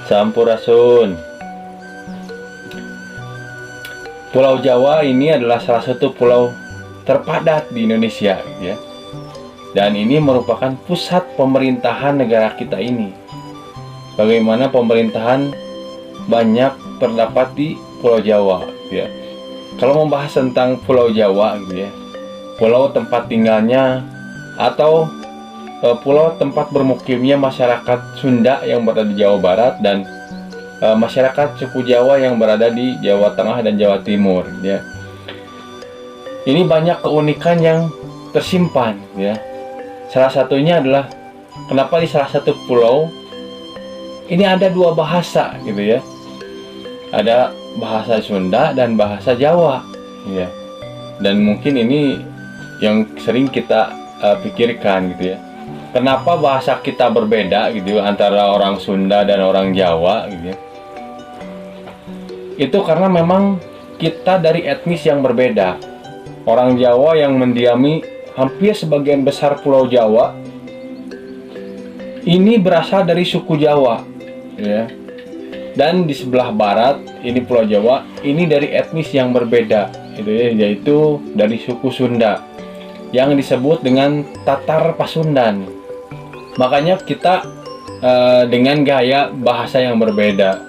Sampurasun. Pulau Jawa ini adalah salah satu pulau terpadat di Indonesia, ya. Dan ini merupakan pusat pemerintahan negara kita ini. Bagaimana pemerintahan banyak terdapat di Pulau Jawa, ya. Kalau membahas tentang Pulau Jawa, gitu ya, pulau tempat tinggalnya atau pulau tempat bermukimnya masyarakat Sunda yang berada di Jawa Barat dan masyarakat suku Jawa yang berada di Jawa Tengah dan Jawa Timur, ya. Ini banyak keunikan yang tersimpan, ya. Salah satunya adalah kenapa di salah satu pulau ini ada dua bahasa, gitu ya. Ada bahasa Sunda dan bahasa Jawa, ya. Dan mungkin ini yang sering kita pikirkan, gitu ya. Kenapa bahasa kita berbeda, gitu, antara orang Sunda dan orang Jawa, gitu ya. Itu karena memang kita dari etnis yang berbeda. Orang Jawa yang mendiami hampir sebagian besar Pulau Jawa ini berasal dari suku Jawa, ya. Dan di sebelah barat ini Pulau Jawa ini dari etnis yang berbeda, gitu ya, yaitu dari suku Sunda yang disebut dengan Tatar Pasundan. Makanya kita dengan gaya bahasa yang berbeda.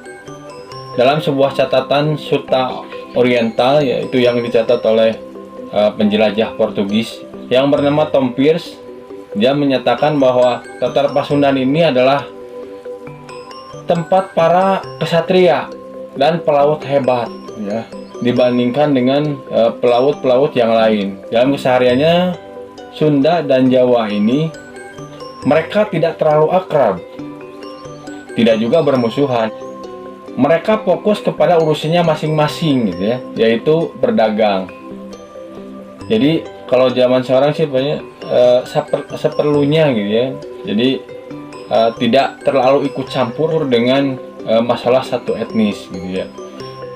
Dalam sebuah catatan Suta Oriental, yaitu yang dicatat oleh penjelajah Portugis yang bernama Tom Pierce, dia menyatakan bahwa Tatar Pasundan ini adalah tempat para kesatria dan pelaut hebat, ya, dibandingkan dengan pelaut-pelaut yang lain. Dalam kesehariannya Sunda dan Jawa ini mereka tidak terlalu akrab, tidak juga bermusuhan. Mereka fokus kepada urusannya masing-masing, gitu ya, yaitu berdagang. Jadi kalau zaman sekarang sih banyak seperlunya, gitu ya. Jadi tidak terlalu ikut campur dengan masalah satu etnis, gitu ya.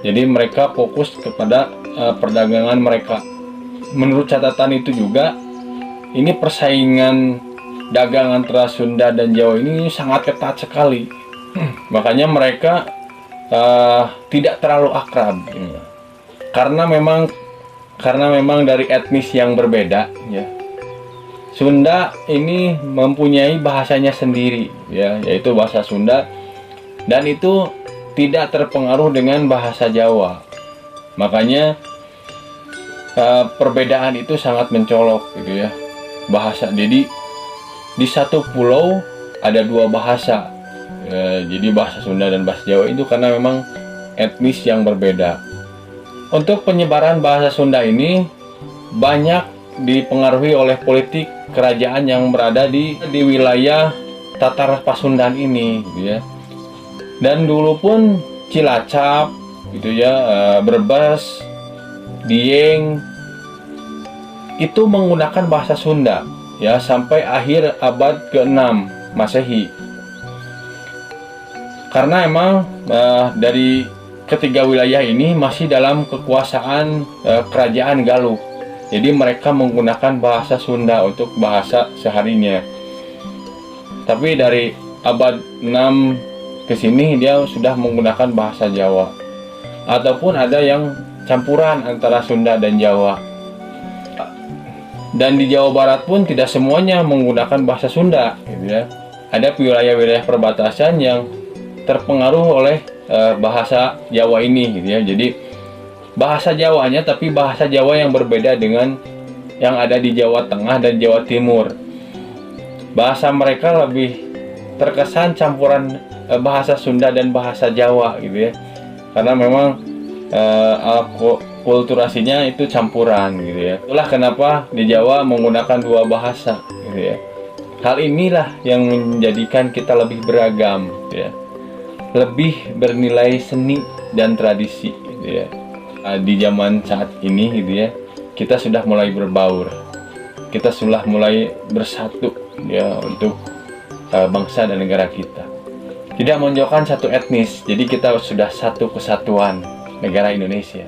Jadi mereka fokus kepada perdagangan mereka. Menurut catatan itu juga, ini persaingan dagang antara Sunda dan Jawa ini sangat ketat sekali. Makanya mereka tidak terlalu akrab, gitu. Karena memang dari etnis yang berbeda, ya. Sunda ini mempunyai bahasanya sendiri, ya, yaitu bahasa Sunda, dan itu tidak terpengaruh dengan bahasa Jawa. Makanya perbedaan itu sangat mencolok, gitu ya, bahasa. Jadi di satu pulau ada dua bahasa, jadi bahasa Sunda dan bahasa Jawa itu karena memang etnis yang berbeda. Untuk penyebaran bahasa Sunda ini banyak dipengaruhi oleh politik kerajaan yang berada di wilayah Tatar Pasundan ini, gitu ya. Dan dulu pun Cilacap, gitu ya, Brebes, Dieng itu menggunakan bahasa Sunda, ya, sampai akhir abad ke-6 Masehi. Karena emang dari ketiga wilayah ini masih dalam kekuasaan kerajaan Galuh. Jadi mereka menggunakan bahasa Sunda untuk bahasa seharinya. Tapi dari abad 6 ke sini dia sudah menggunakan bahasa Jawa. Ataupun ada yang campuran antara Sunda dan Jawa. Dan di Jawa Barat pun tidak semuanya menggunakan bahasa Sunda, gitu ya. Ada wilayah-wilayah perbatasan yang terpengaruh oleh bahasa Jawa ini, gitu ya. Jadi bahasa Jawanya, tapi bahasa Jawa yang berbeda dengan yang ada di Jawa Tengah dan Jawa Timur. Bahasa mereka lebih terkesan campuran bahasa Sunda dan bahasa Jawa, gitu ya. Karena memang kulturasinya itu campuran, gitu ya. Itulah kenapa di Jawa menggunakan dua bahasa, gitu ya. Hal inilah yang menjadikan kita lebih beragam, gitu ya. Lebih bernilai seni dan tradisi, gitu ya. Di zaman saat ini, gitu ya, kita sudah mulai berbaur, kita sudah mulai bersatu, ya, untuk bangsa dan negara kita. Tidak menjauhkan satu etnis, jadi kita sudah satu kesatuan negara Indonesia.